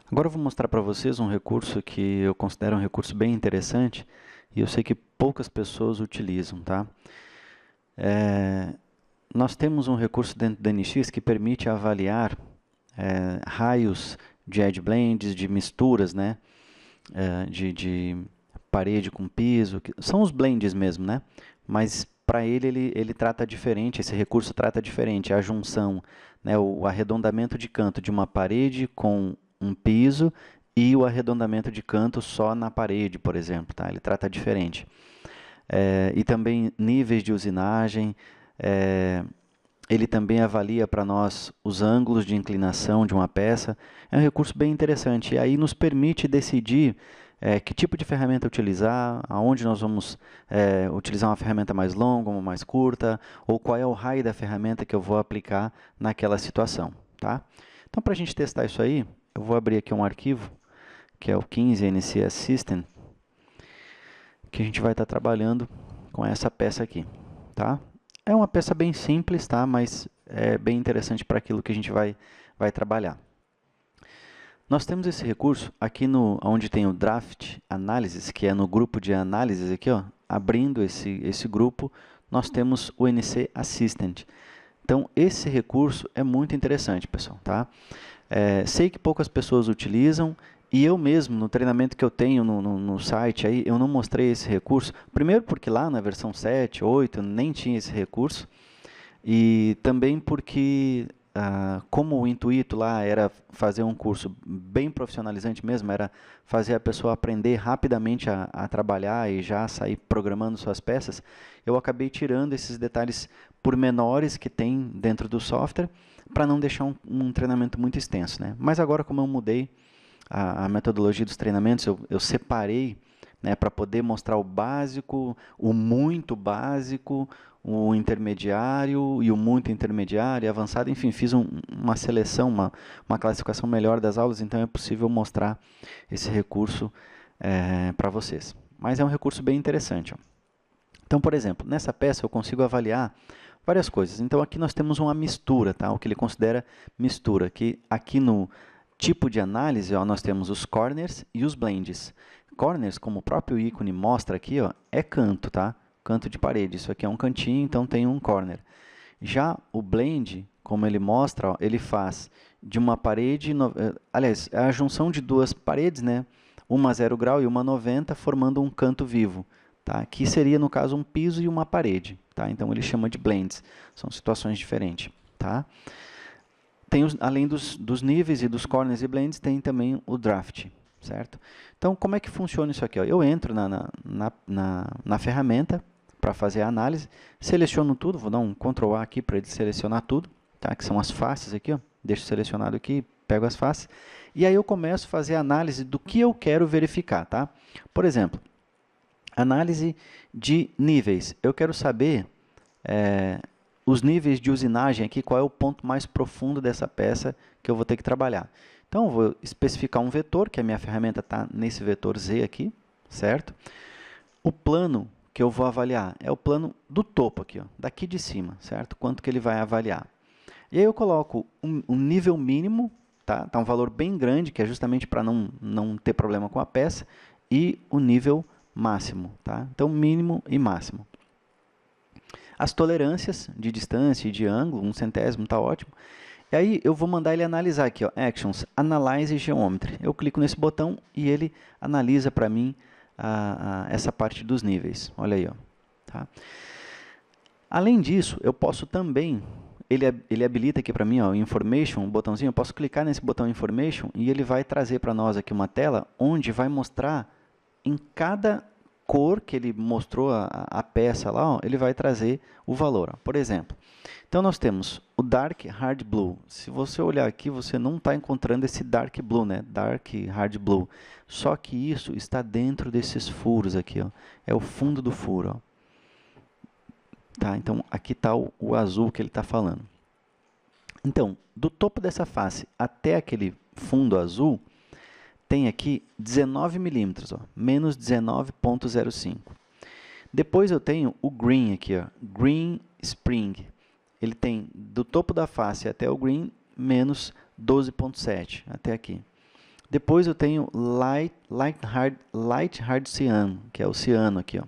Agora eu vou mostrar para vocês um recurso que eu considero um recurso bem interessante e eu sei que poucas pessoas utilizam, tá? Nós temos um recurso dentro do NX que permite avaliar raios de edge blends, de misturas, né? De parede com piso, que são os blends mesmo, né? Mas para ele trata diferente, esse recurso trata diferente, a junção, né? O arredondamento de canto de uma parede com um piso e o arredondamento de canto só na parede, por exemplo, tá? Ele trata diferente. E também níveis de usinagem, ele também avalia para nós os ângulos de inclinação de uma peça. É um recurso bem interessante. E aí nos permite decidir que tipo de ferramenta utilizar, aonde nós vamos utilizar uma ferramenta mais longa, uma mais curta, ou qual é o raio da ferramenta que eu vou aplicar naquela situação. Tá? Então, para a gente testar isso aí, eu vou abrir aqui um arquivo, que é o 15NC Assistant, que a gente vai estar trabalhando com essa peça aqui. Tá? É uma peça bem simples, tá? Mas é bem interessante para aquilo que a gente vai trabalhar. Nós temos esse recurso aqui onde tem o Draft Analysis, que é no grupo de análises aqui, ó, abrindo esse grupo, nós temos o NC Assistant. Então, esse recurso é muito interessante, pessoal, tá? Sei que poucas pessoas utilizam, e eu mesmo, no treinamento que eu tenho no site, aí, eu não mostrei esse recurso. Primeiro porque lá na versão 7, 8, nem tinha esse recurso. E também porque, como o intuito lá era fazer um curso bem profissionalizante mesmo, era fazer a pessoa aprender rapidamente a trabalhar e já sair programando suas peças, eu acabei tirando esses detalhes pormenores que tem dentro do software, para não deixar um treinamento muito extenso, né? Mas agora, como eu mudei a metodologia dos treinamentos, eu separei, né, para poder mostrar o básico, o muito básico, o intermediário e o muito intermediário e avançado. Enfim, fiz uma seleção, uma classificação melhor das aulas, então é possível mostrar esse recurso para vocês. Mas é um recurso bem interessante. Ó. Então, por exemplo, nessa peça eu consigo avaliar várias coisas. Então, aqui nós temos uma mistura, tá? O que ele considera mistura, que aqui no tipo de análise, ó, nós temos os corners e os blends. Corners, como o próprio ícone mostra aqui, ó, é canto, tá? Canto de parede. Isso aqui é um cantinho, então tem um corner. Já o blend, como ele mostra, ó, ele faz de uma parede, aliás, é a junção de duas paredes, né? Uma 0 grau e uma 90, formando um canto vivo. Tá? Que seria, no caso, um piso e uma parede. Tá? Então, ele chama de blends. São situações diferentes. Tá? Tem além dos níveis e dos corners e blends, tem também o draft. Certo? Então, como é que funciona isso aqui? Ó? Eu entro na ferramenta para fazer a análise, seleciono tudo, vou dar um Ctrl A aqui para ele selecionar tudo, tá? Que são as faces aqui, ó. Deixo selecionado aqui, pego as faces, e aí eu começo a fazer a análise do que eu quero verificar. Tá? Por exemplo, análise de níveis. Eu quero saber os níveis de usinagem aqui, qual é o ponto mais profundo dessa peça que eu vou ter que trabalhar. Então, eu vou especificar um vetor, que a minha ferramenta está nesse vetor Z aqui, certo? O plano que eu vou avaliar é o plano do topo aqui, ó, daqui de cima, certo? Quanto que ele vai avaliar. E aí eu coloco um nível mínimo, tá? Tá um valor bem grande, que é justamente para não ter problema com a peça, e o nível máximo, tá? Então, mínimo e máximo. As tolerâncias de distância e de ângulo, 1/100 está ótimo. E aí eu vou mandar ele analisar aqui, ó, Actions, Analyze Geometry. Eu clico nesse botão e ele analisa para mim essa parte dos níveis. Olha aí, ó. Tá? Além disso, eu posso também, ele habilita aqui para mim, ó, Information, um botãozinho, eu posso clicar nesse botão Information e ele vai trazer para nós aqui uma tela onde vai mostrar em cada cor que ele mostrou a peça lá, ó, ele vai trazer o valor. Ó. Por exemplo, então nós temos o Dark Hard Blue. Se você olhar aqui, você não está encontrando esse Dark Blue, né? Dark Hard Blue. Só que isso está dentro desses furos aqui, ó. É o fundo do furo, ó. Tá? Então, aqui está o azul que ele está falando. Então, do topo dessa face até aquele fundo azul, tem aqui 19 milímetros, ó, menos 19,05. Depois eu tenho o green aqui, ó, green spring. Ele tem do topo da face até o green, menos 12,7, até aqui. Depois eu tenho Light Hard Cyan, que é o ciano aqui, ó.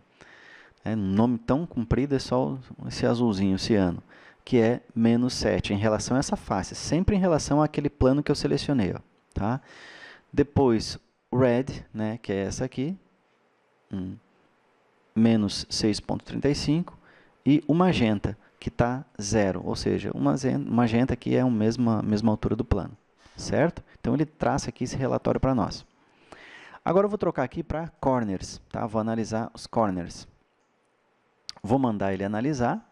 Um nome tão comprido, é só esse azulzinho, ciano, que é menos 7 em relação a essa face, sempre em relação àquele plano que eu selecionei, ó, tá? Depois, Red, né, que é essa aqui, menos 6,35, e o magenta, que está 0, ou seja, o magenta aqui é a mesma altura do plano, certo? Então, ele traça aqui esse relatório para nós. Agora, eu vou trocar aqui para corners, tá? Vou analisar os corners. Vou mandar ele analisar,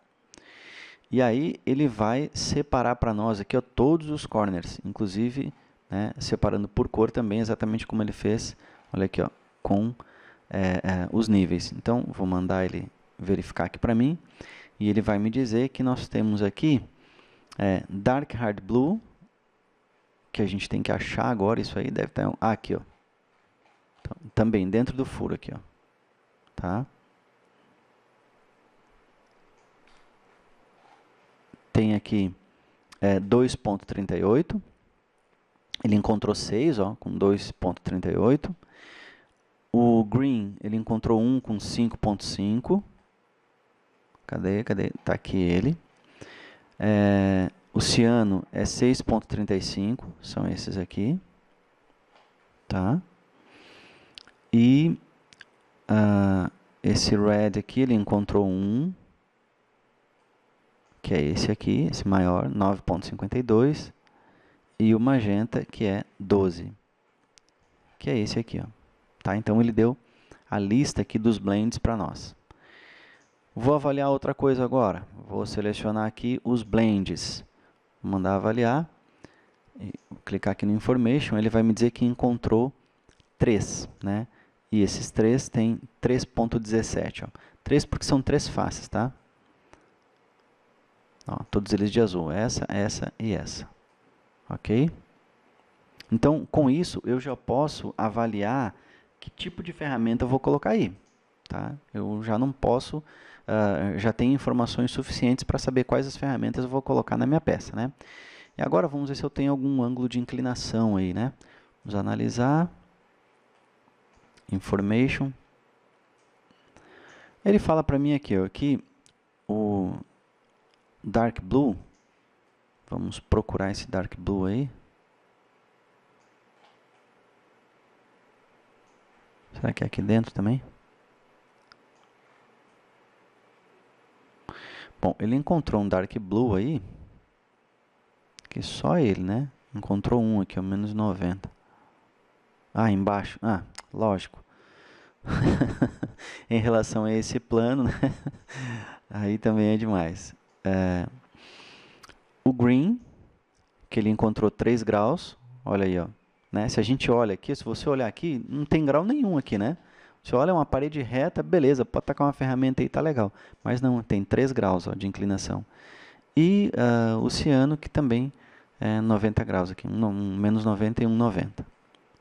e aí ele vai separar para nós aqui, ó, todos os corners, inclusive, né, separando por cor também, exatamente como ele fez, olha aqui, ó, com os níveis. Então, vou mandar ele verificar aqui para mim, e ele vai me dizer que nós temos aqui Dark Hard Blue, que a gente tem que achar agora, isso aí deve estar aqui, ó. Então, também dentro do furo aqui, ó, tá? Tem aqui 2,38, ele encontrou 6, ó, com 2,38. O green, ele encontrou 1 com 5,5. Cadê? Tá aqui ele. O ciano é 6,35, são esses aqui. Tá? E esse red aqui, ele encontrou 1, que é esse aqui, esse maior, 9,52. E o magenta, que é 12, que é esse aqui, ó. Tá? Então, ele deu a lista aqui dos blends para nós. Vou avaliar outra coisa agora. Vou selecionar aqui os blends. Vou mandar avaliar. Vou clicar aqui no Information. Ele vai me dizer que encontrou 3. Né? E esses 3 têm 3,17. 3 porque são 3 faces. Tá? Ó, todos eles de azul. Essa e essa. Ok? Então, com isso, eu já posso avaliar que tipo de ferramenta eu vou colocar aí. Tá? Eu já não posso, já tenho informações suficientes para saber quais as ferramentas eu vou colocar na minha peça. Né? E agora vamos ver se eu tenho algum ângulo de inclinação aí. Né? Vamos analisar. Information. Ele fala para mim aqui, ó, que o Dark Blue, vamos procurar esse Dark Blue aí. Será que é aqui dentro também? Bom, ele encontrou um Dark Blue aí, que só ele, né? Encontrou um aqui, o menos 90. Ah, embaixo. Ah, lógico. Em relação a esse plano, né? Aí também é demais. O green, que ele encontrou 3 graus, olha aí, ó. Né? Se a gente olha aqui, se você olhar aqui, não tem grau nenhum aqui, né? Você olha uma parede reta, beleza, pode tacar uma ferramenta aí, tá legal. Mas não, tem 3 graus, ó, de inclinação. E o ciano, que também é 90 graus aqui, menos 90 e 1,90.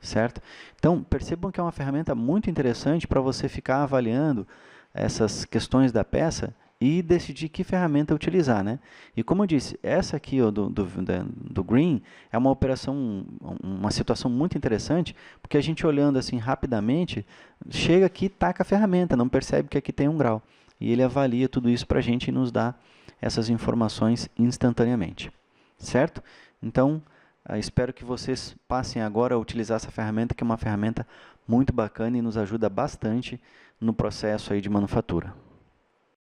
Certo? Então, percebam que é uma ferramenta muito interessante para você ficar avaliando essas questões da peça e decidir que ferramenta utilizar, né? E como eu disse, essa aqui ó, do green é uma operação, uma situação muito interessante, porque a gente olhando assim rapidamente, chega aqui e taca a ferramenta, não percebe que aqui tem 1 grau. E ele avalia tudo isso para a gente e nos dá essas informações instantaneamente. Certo? Então, espero que vocês passem agora a utilizar essa ferramenta, que é uma ferramenta muito bacana e nos ajuda bastante no processo aí de manufatura.